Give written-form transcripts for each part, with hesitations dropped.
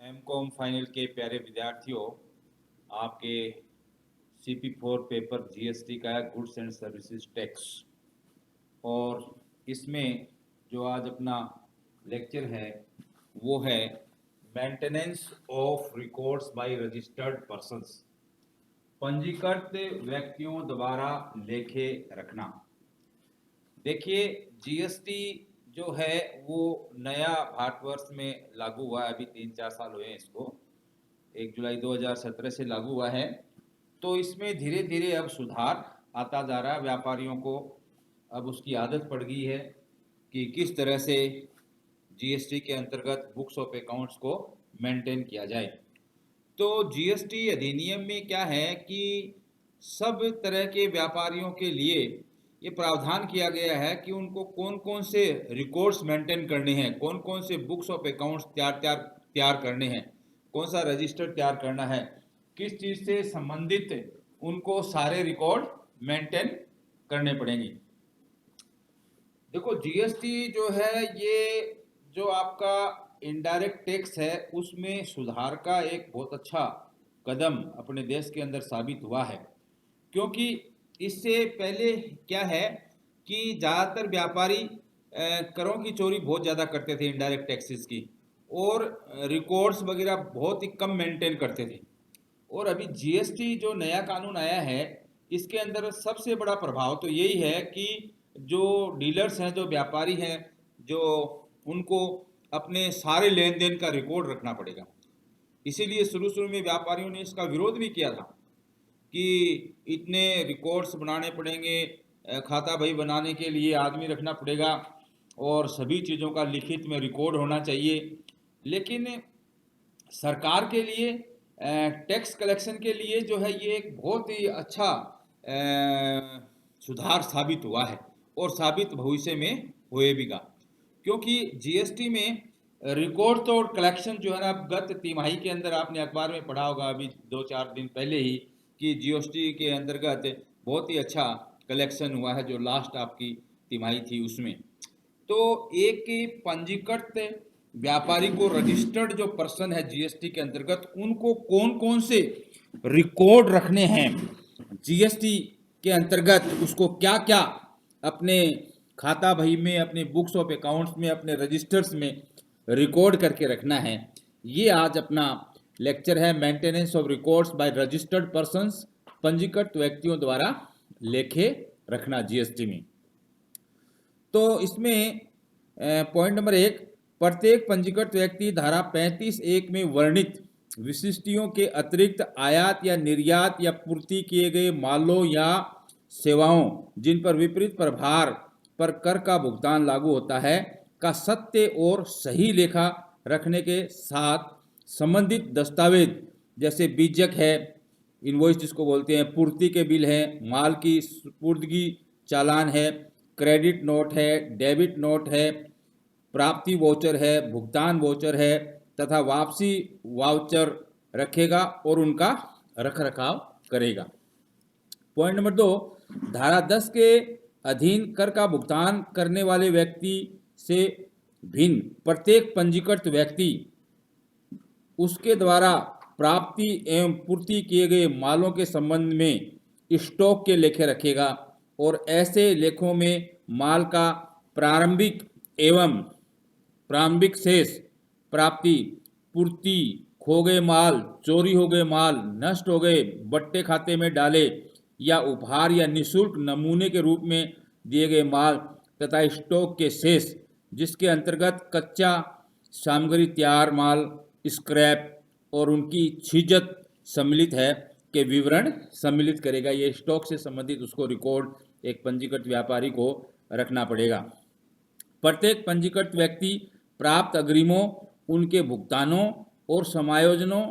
MCom final के प्यारे विद्यार्थियों, आपके CP4 पेपर जीएसटी का है, गुड्स एंड सर्विसेज टैक्स। और इसमें जो आज अपना लेक्चर है वो है maintenance of records by registered persons, पंजीकृत व्यक्तियों द्वारा लेखे रखना। देखिए, जीएसटी जो है वो नया भारतवर्ष में लागू हुआ है, अभी 3-4 साल हुए हैं इसको, 1 जुलाई 2017 से लागू हुआ है। तो इसमें धीरे धीरे अब सुधार आता जा रहा है, व्यापारियों को अब उसकी आदत पड़ गई है कि किस तरह से जीएसटी के अंतर्गत बुक्स ऑफ अकाउंट्स को मेंटेन किया जाए। तो जीएसटी अधिनियम में क्या है कि सब तरह के व्यापारियों के लिए ये प्रावधान किया गया है कि उनको कौन कौन से रिकॉर्ड्स मेंटेन करने हैं, कौन कौन से बुक्स ऑफ अकाउंट्स तैयार करने हैं, कौन सा रजिस्टर तैयार करना है, किस चीज़ से संबंधित उनको सारे रिकॉर्ड मेंटेन करने पड़ेंगे। देखो, जीएसटी जो है ये जो आपका इनडायरेक्ट टैक्स है उसमें सुधार का एक बहुत अच्छा कदम अपने देश के अंदर साबित हुआ है। क्योंकि इससे पहले क्या है कि ज़्यादातर व्यापारी करों की चोरी बहुत ज़्यादा करते थे, इनडायरेक्ट टैक्सेस की, और रिकॉर्ड्स वगैरह बहुत ही कम मेंटेन करते थे। और अभी जीएसटी जो नया कानून आया है इसके अंदर सबसे बड़ा प्रभाव तो यही है कि जो डीलर्स हैं, जो व्यापारी हैं, जो उनको अपने सारे लेन देन का रिकॉर्ड रखना पड़ेगा। इसीलिए शुरू शुरू में व्यापारियों ने इसका विरोध भी किया था कि इतने रिकॉर्ड्स बनाने पड़ेंगे, खाता बही बनाने के लिए आदमी रखना पड़ेगा और सभी चीज़ों का लिखित में रिकॉर्ड होना चाहिए। लेकिन सरकार के लिए, टैक्स कलेक्शन के लिए जो है ये एक बहुत ही अच्छा सुधार साबित हुआ है और साबित भविष्य में होएगा। क्योंकि जीएसटी में रिकॉर्ड तो और कलेक्शन जो है ना, गत तिमाही के अंदर आपने अखबार में पढ़ा होगा अभी 2-4 दिन पहले ही कि जीएसटी के अंतर्गत बहुत ही अच्छा कलेक्शन हुआ है जो लास्ट आपकी तिमाही थी उसमें। तो एक पंजीकृत व्यापारी को, रजिस्टर्ड जो पर्सन है जीएसटी के अंतर्गत, उनको कौन कौन से रिकॉर्ड रखने हैं जीएसटी के अंतर्गत, उसको क्या क्या अपने खाता बही में, अपने बुक्स ऑफ अकाउंट्स में, अपने रजिस्टर्स में रिकॉर्ड करके रखना है, ये आज अपना लेक्चर है, maintenance of records by registered persons, पंजीकृत व्यक्तियों द्वारा लेखे रखना जीएसटी में। तो इसमें पॉइंट नंबर 1, प्रत्येक पंजीकृत व्यक्ति धारा 35(1) में वर्णित विशिष्टियों के अतिरिक्त आयात या निर्यात या पूर्ति किए गए मालों या सेवाओं जिन पर विपरीत प्रभार पर कर का भुगतान लागू होता है का सत्य और सही लेखा रखने के साथ संबंधित दस्तावेज जैसे बीजक है, इनवॉइस जिसको बोलते हैं, पूर्ति के बिल है, माल की सुपुर्दगी चालान है, क्रेडिट नोट है, डेबिट नोट है, प्राप्ति वाउचर है, भुगतान वाउचर है तथा वापसी वाउचर रखेगा और उनका रखरखाव करेगा। पॉइंट नंबर 2, धारा 10 के अधीन कर का भुगतान करने वाले व्यक्ति से भिन्न प्रत्येक पंजीकृत व्यक्ति उसके द्वारा प्राप्ति एवं पूर्ति किए गए मालों के संबंध में स्टॉक के लेखे रखेगा और ऐसे लेखों में माल का प्रारंभिक शेष, प्राप्ति, पूर्ति, खो गए माल, चोरी हो गए माल, नष्ट हो गए, बट्टे खाते में डाले या उपहार या निःशुल्क नमूने के रूप में दिए गए माल तथा स्टॉक के शेष जिसके अंतर्गत कच्चा सामग्री, तैयार माल, स्क्रैप और उनकी छीजत सम्मिलित है के विवरण सम्मिलित करेगा। ये स्टॉक से संबंधित उसको रिकॉर्ड एक पंजीकृत व्यापारी को रखना पड़ेगा। प्रत्येक पंजीकृत व्यक्ति प्राप्त अग्रिमों, उनके भुगतानों और समायोजनों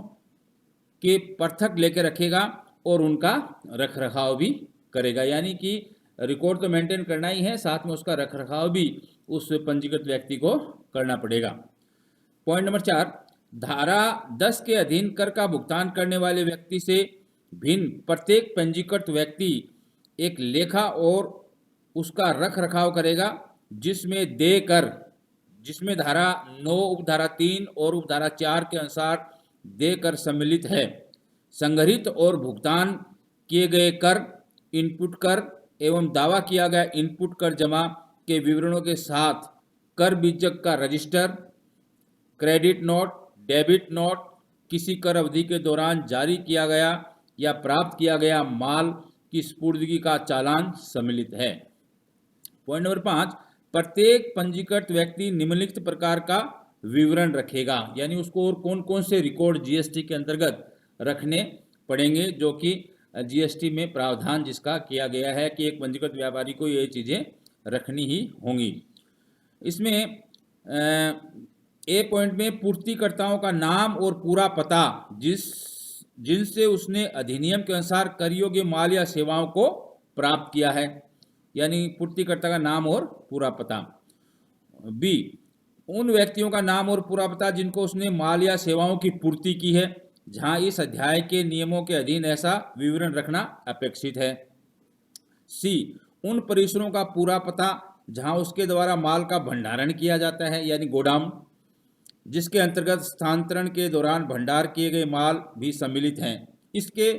के पृथक लेके रखेगा और उनका रखरखाव भी करेगा। यानी कि रिकॉर्ड तो मेंटेन करना ही है, साथ में उसका रखरखाव भी उस पंजीकृत व्यक्ति को करना पड़ेगा। पॉइंट नंबर 4, धारा 10 के अधीन कर का भुगतान करने वाले व्यक्ति से भिन्न प्रत्येक पंजीकृत व्यक्ति एक लेखा और उसका रखरखाव करेगा जिसमें देय कर जिसमें धारा 9 उपधारा 3 और उपधारा 4 के अनुसार देकर सम्मिलित है। संग्रहित और भुगतान किए गए कर, इनपुट कर एवं दावा किया गया इनपुट कर जमा के विवरणों के साथ कर बीजक का register, credit note, debit note, किसी कर अवधि के दौरान जारी किया गया या प्राप्त किया गया माल की स्पुर्दगी का चालान सम्मिलित है। पॉइंट नंबर 5, प्रत्येक पंजीकृत व्यक्ति निम्नलिखित प्रकार का विवरण रखेगा, यानी उसको और कौन कौन से रिकॉर्ड जीएसटी के अंतर्गत रखने पड़ेंगे, जो कि जीएसटी में प्रावधान जिसका किया गया है कि एक पंजीकृत व्यापारी को ये चीज़ें रखनी ही होंगी। इसमें ए पॉइंट में पूर्तिकर्ताओं का नाम और पूरा पता जिनसे उसने अधिनियम के अनुसार कर योग्य माल या सेवाओं को प्राप्त किया है, यानी पूर्तिकर्ता का नाम और पूरा पता। बी, उन व्यक्तियों का नाम और पूरा पता जिनको उसने माल या सेवाओं की पूर्ति की है, जहां इस अध्याय के नियमों के अधीन ऐसा विवरण रखना अपेक्षित है। सी, उन परिसरों का पूरा पता जहां उसके द्वारा माल का भंडारण किया जाता है, यानी गोदाम, जिसके अंतर्गत स्थानांतरण के दौरान भंडार किए गए माल भी सम्मिलित हैं। इसके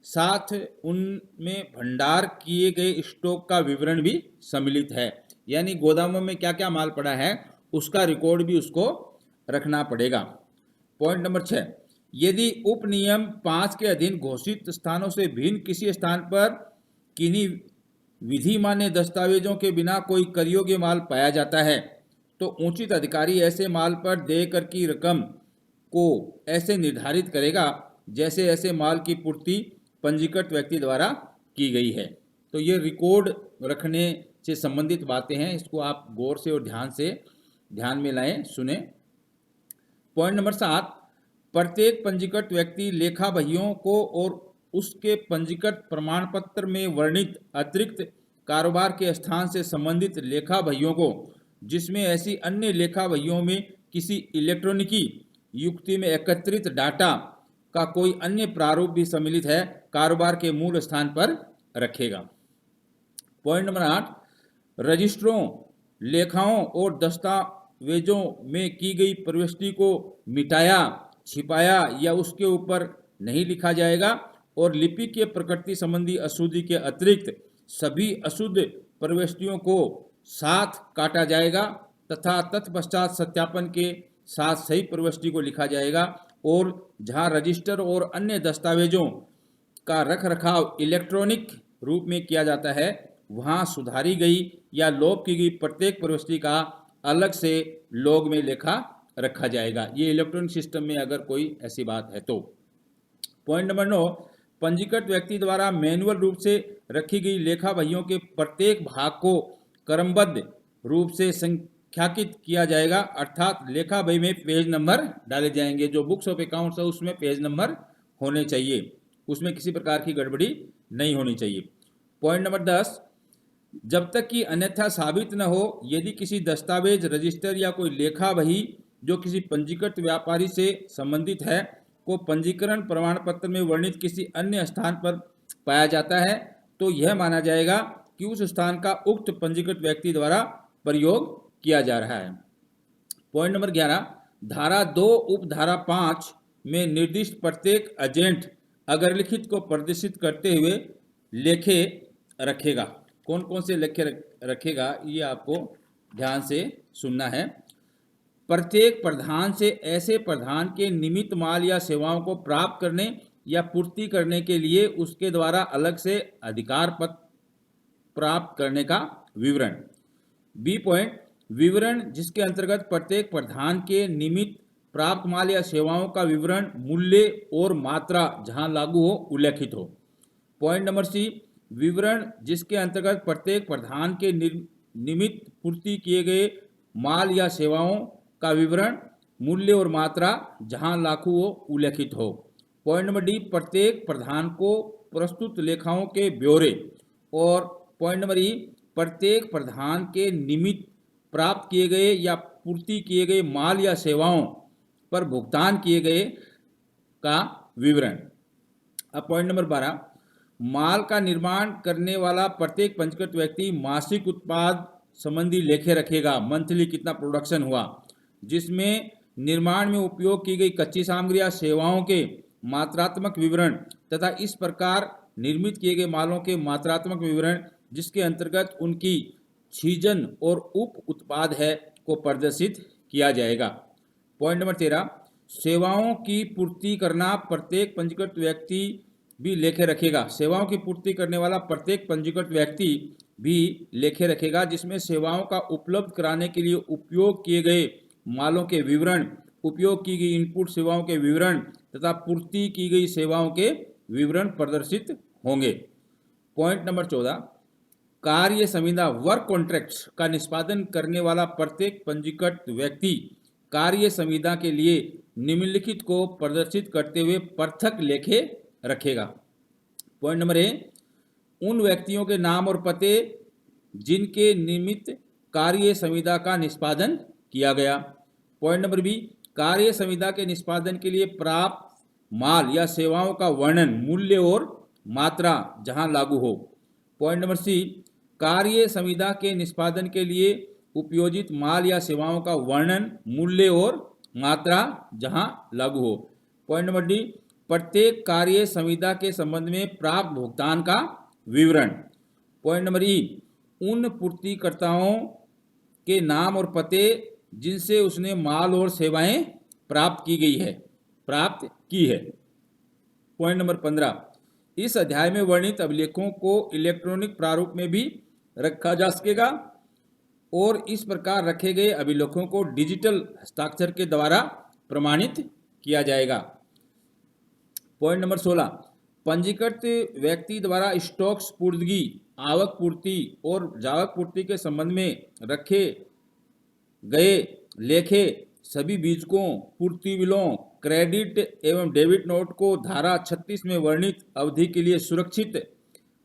साथ उनमें भंडार किए गए स्टॉक का विवरण भी सम्मिलित है, यानी गोदामों में क्या क्या माल पड़ा है उसका रिकॉर्ड भी उसको रखना पड़ेगा। पॉइंट नंबर 6, यदि उपनियम 5 के अधीन घोषित स्थानों से भिन्न किसी स्थान पर किन्हीं विधि मान्य दस्तावेजों के बिना कोई कर योग्य माल पाया जाता है, तो उचित अधिकारी ऐसे माल पर देय कर की रकम को ऐसे निर्धारित करेगा जैसे ऐसे माल की पूर्ति पंजीकृत व्यक्ति द्वारा की गई है। तो ये रिकॉर्ड रखने से संबंधित बातें हैं, इसको आप गौर से और ध्यान में लाएं, सुने। पॉइंट नंबर 7, प्रत्येक पंजीकृत व्यक्ति लेखा बहियों को और उसके पंजीकृत प्रमाण पत्र में वर्णित अतिरिक्त कारोबार के स्थान से संबंधित लेखा बहियों को, जिसमें ऐसी अन्य लेखा बहियों में किसी इलेक्ट्रॉनिकी युक्ति में एकत्रित डाटा का कोई अन्य प्रारूप भी सम्मिलित है, कारोबार के मूल स्थान पर रखेगा। पॉइंट नंबर 8, रजिस्ट्रों, लेखाओं और दस्तावेजों में की गई प्रविष्टि को मिटाया, छिपाया या उसके ऊपर नहीं लिखा जाएगा और लिपि के प्रकृति संबंधी अशुद्धि के अतिरिक्त सभी अशुद्ध प्रविष्टियों को साथ काटा जाएगा तथा तत्पश्चात सत्यापन के साथ सही प्रविष्टि को लिखा जाएगा। और जहां रजिस्टर और अन्य दस्तावेजों का रख रखाव इलेक्ट्रॉनिक रूप में किया जाता है, वहां सुधारी गई या लोप की गई प्रत्येक प्रविष्टि का अलग से लॉग में लेखा रखा जाएगा, ये इलेक्ट्रॉनिक सिस्टम में अगर कोई ऐसी बात है तो। पॉइंट नंबर 9, पंजीकृत व्यक्ति द्वारा मैनुअल रूप से रखी गई लेखा बहियों के प्रत्येक भाग को क्रमबद्ध रूप से संख्याकित किया जाएगा, अर्थात लेखा बही में पेज नंबर डाले जाएंगे। जो बुक्स ऑफ अकाउंट्स है उसमें पेज नंबर होने चाहिए, उसमें किसी प्रकार की गड़बड़ी नहीं होनी चाहिए। पॉइंट नंबर 10, जब तक कि अन्यथा साबित न हो, यदि किसी दस्तावेज, रजिस्टर या कोई लेखा बही जो किसी पंजीकृत व्यापारी से संबंधित है को पंजीकरण प्रमाण पत्र में वर्णित किसी अन्य स्थान पर पाया जाता है, तो यह माना जाएगा कि उस स्थान का उक्त पंजीकृत व्यक्ति द्वारा प्रयोग किया जा रहा है। पॉइंट नंबर 11, धारा 2 उपधारा 5 में निर्दिष्ट प्रत्येक एजेंट अगर लिखित को प्रदर्शित करते हुए लेखे रखेगा। कौन कौन से लेखे रखेगा ये आपको ध्यान से सुनना है। प्रत्येक प्रधान से ऐसे प्रधान के निमित्त माल या सेवाओं को प्राप्त करने या पूर्ति करने के लिए उसके द्वारा अलग से अधिकार पत्र प्राप्त करने का विवरण। बी पॉइंट, विवरण जिसके अंतर्गत प्रत्येक प्रधान के निमित्त प्राप्त माल या सेवाओं का विवरण, मूल्य और मात्रा जहां लागू हो उल्लेखित हो। पॉइंट नंबर सी, विवरण जिसके अंतर्गत प्रत्येक प्रधान के निमित्त पूर्ति किए गए माल या सेवाओं का विवरण, मूल्य और मात्रा जहां लागू हो उल्लेखित हो। पॉइंट नंबर डी, प्रत्येक प्रधान को प्रस्तुत लेखाओं के ब्यौरे। और पॉइंट नंबर ई, प्रत्येक प्रधान के निमित्त प्राप्त किए गए या पूर्ति किए गए माल या सेवाओं पर भुगतान किए गए का विवरण। अब पॉइंट नंबर 12, माल का निर्माण करने वाला प्रत्येक पंजीकृत व्यक्ति मासिक उत्पाद संबंधी लेखे रखेगा, मंथली कितना प्रोडक्शन हुआ, जिसमें निर्माण में उपयोग की गई कच्ची सामग्री या सेवाओं के मात्रात्मक विवरण तथा इस प्रकार निर्मित किए गए मालों के मात्रात्मक विवरण जिसके अंतर्गत उनकी छीजन और उप उत्पाद है को प्रदर्शित किया जाएगा। पॉइंट नंबर 13, सेवाओं की पूर्ति करना प्रत्येक पंजीकृत व्यक्ति भी लेखे रखेगा। सेवाओं की पूर्ति करने वाला प्रत्येक पंजीकृत व्यक्ति भी लेखे रखेगा, जिसमें सेवाओं का उपलब्ध कराने के लिए उपयोग किए गए मालों के विवरण, उपयोग की गई इनपुट सेवाओं के विवरण तथा पूर्ति की गई सेवाओं के विवरण प्रदर्शित होंगे। पॉइंट नंबर 14, कार्य संविदा वर्क कॉन्ट्रैक्ट्स का निष्पादन करने वाला प्रत्येक पंजीकृत व्यक्ति कार्य संविदा के लिए निम्नलिखित को प्रदर्शित करते हुए पृथक लेखे रखेगा। पॉइंट नंबर ए, उन व्यक्तियों के नाम और पते जिनके निमित्त कार्य संविदा का निष्पादन किया गया। पॉइंट नंबर बी, कार्य संविदा के निष्पादन के लिए प्राप्त माल या सेवाओं का वर्णन, मूल्य और मात्रा जहां लागू हो। पॉइंट नंबर सी, कार्य संविदा के निष्पादन के लिए उपयोजित माल या सेवाओं का वर्णन, मूल्य और मात्रा जहां लागू हो। पॉइंट नंबर डी, प्रत्येक कार्य संविदा के संबंध में प्राप्त भुगतान का विवरण। पॉइंट नंबर ई, उन पूर्तिकर्ताओं के नाम और पते जिनसे उसने माल और सेवाएं प्राप्त की है। पॉइंट नंबर 15, इस अध्याय में वर्णित अभिलेखों को इलेक्ट्रॉनिक प्रारूप में भी रखा जा सकेगा और इस प्रकार रखे गए अभिलेखों को डिजिटल हस्ताक्षर के द्वारा प्रमाणित किया जाएगा। पॉइंट नंबर 16, पंजीकृत व्यक्ति द्वारा स्टॉक स्पुर्दगी, आवक पूर्ति और जावक पूर्ति के संबंध में रखे गए लेखे सभी बीजकों, पूर्ति बिलों, क्रेडिट एवं डेबिट नोट को धारा 36 में वर्णित अवधि के लिए सुरक्षित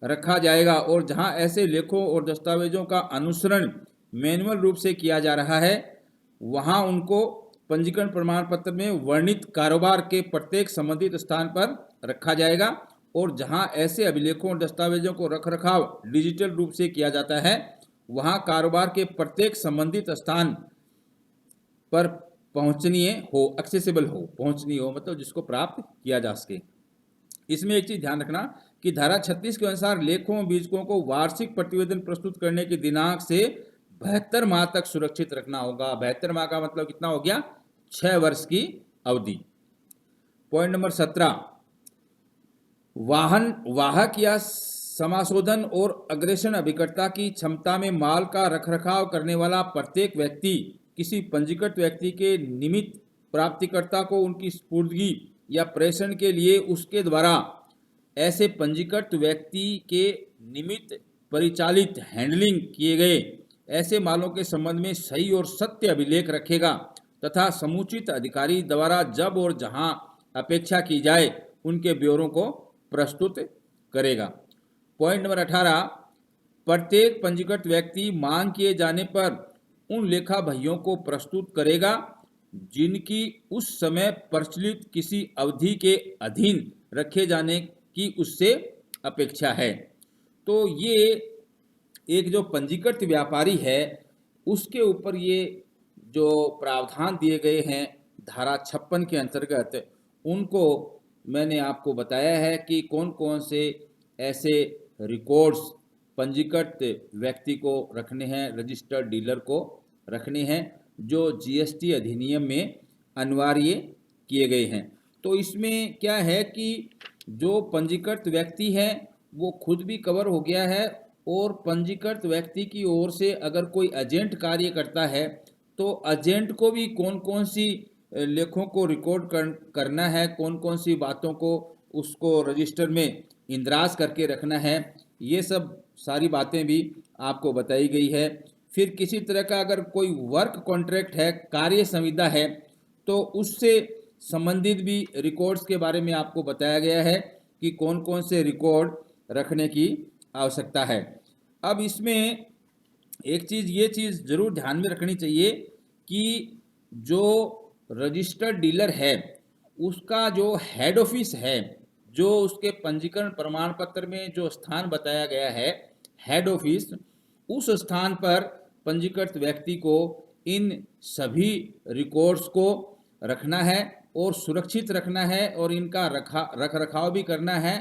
रखा जाएगा और जहां ऐसे लेखों और दस्तावेजों का अनुसरण मैनुअल रूप से किया जा रहा है वहां उनको पंजीकरण प्रमाण पत्र में वर्णित कारोबार के प्रत्येक संबंधित स्थान पर रखा जाएगा और जहां ऐसे अभिलेखों और दस्तावेजों को रखरखाव डिजिटल रूप से किया जाता है वहां कारोबार के प्रत्येक संबंधित स्थान पर पहुंचनीय हो, एक्सेसिबल हो, पहुंचनीय हो मतलब जिसको प्राप्त किया जा सके। इसमें एक चीज ध्यान रखना कि धारा 36 के अनुसार लेखों बीजकों को वार्षिक प्रतिवेदन प्रस्तुत करने की दिनांक से 72 माह तक सुरक्षित रखना होगा। 72 माह का मतलब कितना हो गया, 6 वर्ष की अवधि। पॉइंट नंबर 17, वाहक या समाशोधन और अग्रेषण अभिकर्ता की क्षमता में माल का रखरखाव करने वाला प्रत्येक व्यक्ति किसी पंजीकृत व्यक्ति के निमित्त प्राप्तिकर्ता को उनकी स्पुर्दगी या प्रेषण के लिए उसके द्वारा ऐसे पंजीकृत व्यक्ति के निमित्त परिचालित हैंडलिंग किए गए ऐसे मालों के संबंध में सही और सत्य अभिलेख रखेगा तथा समुचित अधिकारी द्वारा जब और जहां अपेक्षा की जाए उनके ब्यौरों को प्रस्तुत करेगा। पॉइंट नंबर 18, प्रत्येक पंजीकृत व्यक्ति मांग किए जाने पर उन लेखा भइयों को प्रस्तुत करेगा जिनकी उस समय प्रचलित किसी अवधि के अधीन रखे जाने की उससे अपेक्षा है। तो ये एक जो पंजीकृत व्यापारी है उसके ऊपर ये जो प्रावधान दिए गए हैं धारा 56 के अंतर्गत उनको मैंने आपको बताया है कि कौन कौन से ऐसे रिकॉर्ड्स पंजीकृत व्यक्ति को रखने हैं, रजिस्टर्ड डीलर को रखने हैं जो जीएसटी अधिनियम में अनिवार्य किए गए हैं। तो इसमें क्या है कि जो पंजीकृत व्यक्ति है वो खुद भी कवर हो गया है और पंजीकृत व्यक्ति की ओर से अगर कोई एजेंट कार्य करता है तो एजेंट को भी कौन कौन सी लेखों को रिकॉर्ड करना है, कौन कौन सी बातों को उसको रजिस्टर में इंदराज करके रखना है, ये सब सारी बातें भी आपको बताई गई है। फिर किसी तरह का अगर कोई वर्क कॉन्ट्रैक्ट है, कार्य संविदा है, तो उससे संबंधित भी रिकॉर्ड्स के बारे में आपको बताया गया है कि कौन कौन से रिकॉर्ड रखने की आवश्यकता है। अब इसमें एक चीज़, ये चीज़ ज़रूर ध्यान में रखनी चाहिए कि जो रजिस्टर्ड डीलर है उसका जो हेड ऑफिस है, जो उसके पंजीकरण प्रमाण पत्र में जो स्थान बताया गया है हेड ऑफिस, उस स्थान पर पंजीकृत व्यक्ति को इन सभी रिकॉर्ड्स को रखना है और सुरक्षित रखना है और इनका रख रखाव भी करना है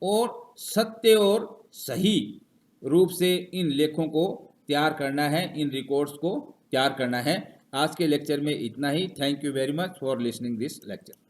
और सत्य और सही रूप से इन लेखों को तैयार करना है, इन रिकॉर्ड्स को तैयार करना है। आज के लेक्चर में इतना ही। Thank you very much for listening this lecture.